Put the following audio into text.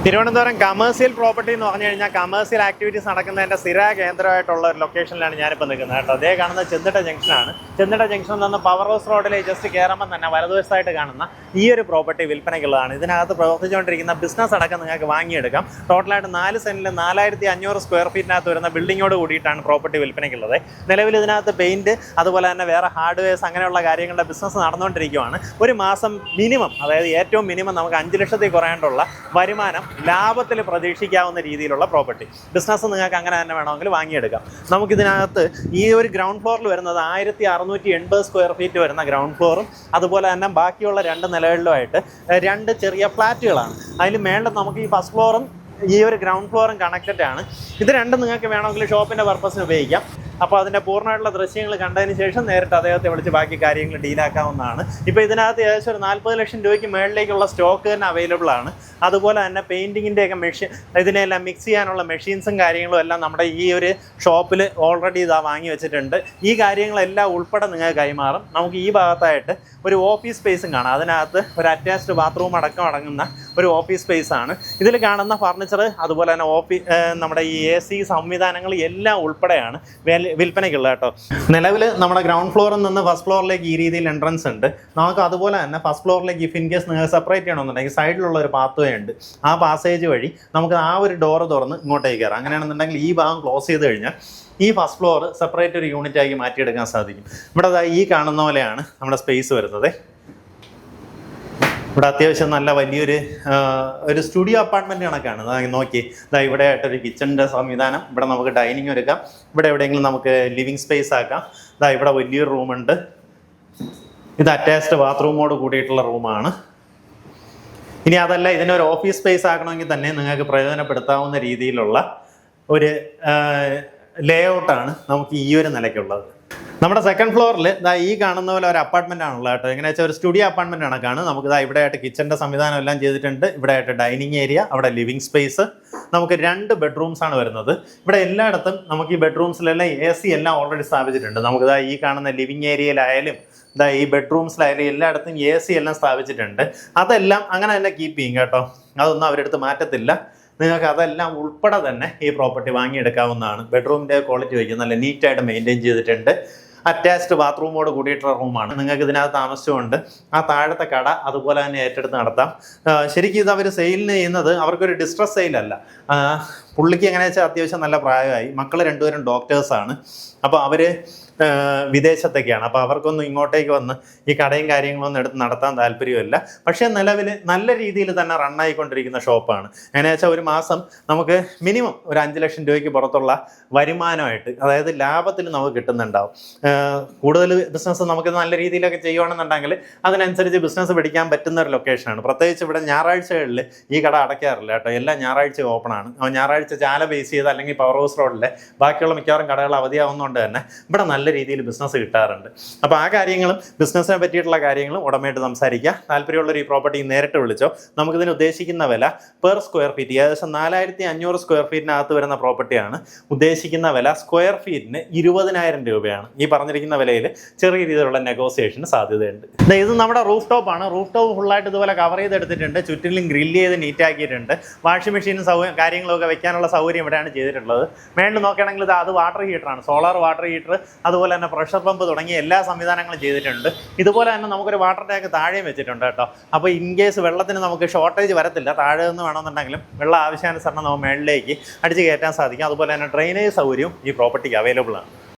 Thiruvananthapuram commercial property എന്ന് പറഞ്ഞു കഴിഞ്ഞാൽ കമേഴ്സ്യൽ ആക്ടിവിറ്റീസ് നടക്കുന്നതിൻ്റെ സ്ഥിര കേന്ദ്രമായിട്ടുള്ള ഒരു ലൊക്കേഷനിലാണ് ഞാനിപ്പോൾ നിൽക്കുന്നത് കേട്ടോ. അതേ കാണുന്നത് ചെന്നിട്ട ജംഗ്ഷനാണ്. ചെന്നിട്ട ജംഗ്ഷനിൽ നിന്ന് പവർ ഹൗസ് റോഡിൽ ജസ്റ്റ് കയറുമ്പോൾ തന്നെ വലതുവശത്തായിട്ട് കാണുന്ന ഈ ഒരു പ്രോപ്പർട്ടി വിൽപ്പനയ്ക്കുള്ളതാണ്. ഇതിനകത്ത് പ്രവർത്തിച്ചുകൊണ്ടിരിക്കുന്ന ബിസിനസ് അടക്കം നിങ്ങൾക്ക് വാങ്ങിയെടുക്കാം. ടോട്ടലായിട്ട് 4 സെൻറ്റിൽ 4500 സ്ക്വയർ ഫീറ്റിനകത്ത് വരുന്ന ബിൽഡിങ്ങോട് കൂടിയിട്ടാണ് പ്രോപ്പർട്ടി വിൽപ്പനയ്ക്കുള്ളത്. നിലവിൽ ഇതിനകത്ത് പെയിൻറ്റ് അതുപോലെ തന്നെ വേറെ ഹാർഡ്വെയർസ് അങ്ങനെയുള്ള കാര്യങ്ങളുടെ ബിസിനസ് നടന്നുകൊണ്ടിരിക്കുകയാണ്. ഒരു മാസം മിനിമം, അതായത് ഏറ്റവും മിനിമം നമുക്ക് 5 ലക്ഷത്തിൽ കുറയാണ്ടുള്ള വരുമാനം ലാഭത്തിൽ പ്രതീക്ഷിക്കാവുന്ന രീതിയിലുള്ള പ്രോപ്പർട്ടി ബിസിനസ് നിങ്ങൾക്ക് അങ്ങനെ തന്നെ വേണമെങ്കിൽ വാങ്ങിയെടുക്കാം. നമുക്കിതിനകത്ത് ഈ ഒരു ഗ്രൗണ്ട് ഫ്ലോറിൽ വരുന്നത് 1680 സ്ക്വയർ ഫീറ്റ് വരുന്ന ഗ്രൗണ്ട് ഫ്ലോറും അതുപോലെ തന്നെ ബാക്കിയുള്ള 2 നിലകളിലുമായിട്ട് 2 ചെറിയ ഫ്ലാറ്റുകളാണ്. അതിൽ മേളിൽ നമുക്ക് ഈ ഫസ്റ്റ് ഫ്ലോറും ഈ ഒരു ഗ്രൗണ്ട് ഫ്ലോറും കണക്റ്റഡ് ആണ്. ഇത് രണ്ടും നിങ്ങൾക്ക് വേണമെങ്കിൽ ഷോപ്പിൻ്റെ പർപ്പസിന് ഉപയോഗിക്കാം. അപ്പോൾ അതിൻ്റെ പൂർണ്ണമായിട്ടുള്ള ദൃശ്യങ്ങൾ കണ്ടതിന് ശേഷം നേരിട്ട് അദ്ദേഹത്തെ വിളിച്ച് ബാക്കി കാര്യങ്ങൾ ഡീലാക്കാവുന്നതാണ്. ഇപ്പോൾ ഇതിനകത്ത് ഏകദേശം ഒരു 40 ലക്ഷം രൂപയ്ക്ക് മേളിലേക്കുള്ള സ്റ്റോക്ക് തന്നെ അവൈലബിൾ ആണ്. അതുപോലെ തന്നെ പെയിൻറ്റിങ്ങിൻ്റെയൊക്കെ ഇതിനെല്ലാം മിക്സ് ചെയ്യാനുള്ള മെഷീൻസും കാര്യങ്ങളും എല്ലാം നമ്മുടെ ഈ ഒരു ഷോപ്പിൽ ഓൾറെഡി ഇതാ വാങ്ങി വെച്ചിട്ടുണ്ട്. ഈ കാര്യങ്ങളെല്ലാം ഉൾപ്പെടെ നിങ്ങൾക്ക് കൈമാറും. നമുക്ക് ഈ ഭാഗത്തായിട്ട് ഒരു ഓഫീസ് സ്പേസും കാണാം. അതിനകത്ത് ഒരു അറ്റാച്ച്ഡ് ബാത്റൂം അടക്കം അടങ്ങുന്ന ഒരു ഓഫീസ് സ്പേസാണ്. ഇതിൽ കാണുന്ന ഫർണിച്ചർ അതുപോലെ തന്നെ നമ്മുടെ ഈ AC സംവിധാനങ്ങൾ എല്ലാം ഉൾപ്പെടെയാണ് വിൽപ്പനയ്ക്കുള്ള കേട്ടോ. നിലവിൽ നമ്മുടെ ഗ്രൗണ്ട് ഫ്ലോറിൽ നിന്ന് ഫസ്റ്റ് ഫ്ലോറിലേക്ക് ഈ രീതിയിൽ എൻട്രൻസ് ഉണ്ട്. നമുക്ക് അതുപോലെ തന്നെ ഫസ്റ്റ് ഫ്ലോറിലേക്ക് ഇഫ് ഇൻ കേസ് നിങ്ങൾ സെപ്പറേറ്റ് ചെയ്യണമെന്നുണ്ടെങ്കിൽ സൈഡിലുള്ള ഒരു പാത്ത് വേ ഉണ്ട്. ആ പാസേജ് വഴി നമുക്ക് ആ ഒരു ഡോറ് തുറന്ന് ഇങ്ങോട്ടേക്ക് കയറാം. അങ്ങനെയാണെന്നുണ്ടെങ്കിൽ ഈ ഭാഗം ക്ലോസ് ചെയ്ത് കഴിഞ്ഞാൽ ഈ ഫസ്റ്റ് ഫ്ലോർ സെപ്പറേറ്റ് ഒരു യൂണിറ്റാക്കി മാറ്റിയെടുക്കാൻ സാധിക്കും. ഇവിടെ ഈ കാണുന്ന പോലെയാണ് നമ്മുടെ സ്പേസ് വരുന്നത്. ഇവിടെ അത്യാവശ്യം നല്ല വലിയൊരു സ്റ്റുഡിയോ അപ്പാർട്ട്മെൻറ്റ് കണക്കാണ്. നോക്കി ഇവിടെ ആയിട്ടൊരു കിച്ചണിൻ്റെ സംവിധാനം. ഇവിടെ നമുക്ക് ഡൈനിങ് ഒരുക്കാം. ഇവിടെ എവിടെയെങ്കിലും നമുക്ക് ലിവിങ് സ്പേസ് ആക്കാം. ഇവിടെ വലിയൊരു റൂമുണ്ട്. ഇത് അറ്റാച്ച്ഡ് ബാത്റൂമോട് കൂടിയിട്ടുള്ള റൂമാണ്. ഇനി അതല്ല, ഇതിനൊരു ഓഫീസ് സ്പേസ് ആക്കണമെങ്കിൽ തന്നെ നിങ്ങൾക്ക് പ്രയോജനപ്പെടുത്താവുന്ന രീതിയിലുള്ള ഒരു ലേ ഔട്ടാണ് നമുക്ക് ഈ ഒരു നിലയ്ക്കുള്ളത്. നമ്മുടെ സെക്കൻഡ് ഫ്ലോറിൽ ഈ കാണുന്ന പോലെ ഒരു അപ്പാർട്ട്മെൻ്റ് ആണുള്ളത് കേട്ടോ. എങ്ങനെ വെച്ചാൽ ഒരു സ്റ്റുഡിയോ അപ്പാർട്ട്മെൻറ്റ് കണക്കാണ്. നമുക്ക് ഇവിടെ ആയിട്ട് കിച്ചൻ്റെ സംവിധാനം എല്ലാം ചെയ്തിട്ടുണ്ട്. ഇവിടെ ആയിട്ട് ഡൈനിങ് ഏരിയ, അവിടെ ലിവിങ് സ്പേസ്. നമുക്ക് 2 ബെഡ്റൂംസ് ആണ് വരുന്നത്. ഇവിടെ എല്ലായിടത്തും നമുക്ക് ഈ ബെഡ്റൂംസിലെല്ലാം AC എല്ലാം ഓൾറെഡി സ്ഥാപിച്ചിട്ടുണ്ട്. നമുക്ക് ഈ കാണുന്ന ലിവിങ് ഏരിയയിലായാലും ഈ ബെഡ്റൂംസിലായാലും എല്ലായിടത്തും AC എല്ലാം സ്ഥാപിച്ചിട്ടുണ്ട്. അതെല്ലാം അങ്ങനെ തന്നെ കീപ്പ് ചെയ്യും കേട്ടോ. അതൊന്നും അവരെടുത്ത് മാറ്റത്തില്ല. നിങ്ങൾക്ക് അതെല്ലാം ഉൾപ്പെടെ തന്നെ ഈ പ്രോപ്പർട്ടി വാങ്ങിയെടുക്കാവുന്നതാണ്. ബെഡ്റൂമിൻ്റെ ക്വാളിറ്റി വയ്ക്കും നല്ല നീറ്റായിട്ട് മെയിൻറ്റെയിൻ ചെയ്തിട്ടുണ്ട്. അറ്റാച്ച്ഡ് ബാത്റൂമോട് കൂടിയിട്ടുള്ള റൂമാണ്. നിങ്ങൾക്ക് ഇതിനകത്ത് താമസിച്ചുകൊണ്ട് ആ താഴത്തെ കട അതുപോലെ തന്നെ ഏറ്റെടുത്ത് നടത്താം. ശരിക്കും ഇത് അവർ സെയിലിന് ചെയ്യുന്നത് അവർക്കൊരു ഡിസ്ട്രസ് സെയിലല്ല. പുള്ളിക്ക് എങ്ങനെ വെച്ചാൽ അത്യാവശ്യം നല്ല പ്രായമായി. മക്കൾ 2 പേരും ഡോക്ടേഴ്സാണ്. അപ്പോൾ അവർ വിദേശത്തൊക്കെയാണ്. അപ്പോൾ അവർക്കൊന്നും ഇങ്ങോട്ടേക്ക് വന്ന് ഈ കടയും കാര്യങ്ങളൊന്നും എടുത്ത് നടത്താൻ താല്പര്യമില്ല. പക്ഷേ നിലവിൽ നല്ല രീതിയിൽ തന്നെ റണ്ണായിക്കൊണ്ടിരിക്കുന്ന ഷോപ്പാണ്. എങ്ങനെയാ വെച്ചാൽ ഒരു മാസം നമുക്ക് മിനിമം ഒരു 5 ലക്ഷം രൂപയ്ക്ക് പുറത്തുള്ള വരുമാനമായിട്ട്, അതായത് ലാഭത്തിൽ നമുക്ക് കിട്ടുന്നുണ്ടാവും. കൂടുതൽ ബിസിനസ് നമുക്ക് നല്ല രീതിയിലൊക്കെ ചെയ്യുകയാണെന്നുണ്ടെങ്കിൽ അതിനനുസരിച്ച് ബിസിനസ് പിടിക്കാൻ പറ്റുന്ന ഒരു ലൊക്കേഷനാണ്. പ്രത്യേകിച്ച് ഇവിടെ ഞായറാഴ്ചകളിൽ ഈ കട അടയ്ക്കാറില്ല കേട്ടോ. എല്ലാ ഞായറാഴ്ച ഓപ്പണാണ്. ഞായറാഴ്ച ചാല ബേസ് ചെയ്ത് അല്ലെങ്കിൽ പവർ ഹൗസ് റോഡിലെ ബാക്കിയുള്ള മിക്കവാറും കടകൾ അവധിയാവുന്നതുകൊണ്ട് തന്നെ ഇവിടെ നല്ല രീതിയിൽ ബിസിനസ് കിട്ടാറുണ്ട്. അപ്പോൾ ആ കാര്യങ്ങളും ബിസിനസ്സിനെ പറ്റിയിട്ടുള്ള കാര്യങ്ങളും ഉടമയായിട്ട് സംസാരിക്കുക. താല്പര്യമുള്ളൊരു ഈ പ്രോപ്പർട്ടി നേരിട്ട് വിളിച്ചോ. നമുക്കിതിന് ഉദ്ദേശിക്കുന്ന വില പെർ സ്ക്വയർ ഫീറ്റ് ഏകദേശം 4500 സ്ക്വയർ ഫീറ്റിനകത്ത് വരുന്ന പ്രോപ്പർട്ടിയാണ്. ഉദ്ദേശിക്കുന്ന വില സ്ക്വയർ ഫീറ്റിന് 20,000 രൂപയാണ്. ഈ പറഞ്ഞിരിക്കുന്ന വിലയിൽ ചെറിയ രീതിയിലുള്ള നെഗോസിയേഷന് സാധ്യതയുണ്ട്. ഇത് നമ്മുടെ റൂഫ് ടോപ്പാണ്. റൂഫ് ടോപ്പ് ഫുള്ളായിട്ട് ഇതുപോലെ കവർ ചെയ്തെടുത്തിട്ടുണ്ട്. ചുറ്റിലും ഗ്രില്ല് ചെയ്ത് നീറ്റാക്കിയിട്ടുണ്ട്. വാഷിംഗ് മെഷീനും കാര്യങ്ങളൊക്കെ വെക്കാനുള്ള സൗകര്യം ഇവിടെയാണ് ചെയ്തിട്ടുള്ളത്. മേളിൽ നോക്കുകയാണെങ്കിൽ അത് വാട്ടർ ഹീറ്ററാണ്. സോളാർ വാട്ടർ ഹീറ്റർ അതുപോലെ തന്നെ പ്രഷർ പമ്പ് തുടങ്ങിയ എല്ലാ സംവിധാനങ്ങളും ചെയ്തിട്ടുണ്ട്. ഇതുപോലെ തന്നെ നമുക്കൊരു വാട്ടർ ടാങ്ക് താഴെയും വെച്ചിട്ടുണ്ട് കേട്ടോ. അപ്പോൾ ഇൻ കേസ് വെള്ളത്തിന് നമുക്ക് ഷോർട്ടേജ് വരത്തില്ല. താഴെ നിന്ന് വേണമെന്നുണ്ടെങ്കിലും വെള്ളം ആവശ്യാനുസരണം നമുക്ക് മേളിലേക്ക് അടിച്ച് കയറ്റാൻ സാധിക്കും. അതുപോലെ തന്നെ ഡ്രെയിനേജ് സൗകര്യവും ഈ പ്രോപ്പർട്ടിക്ക് അവൈലബിൾ ആണ്.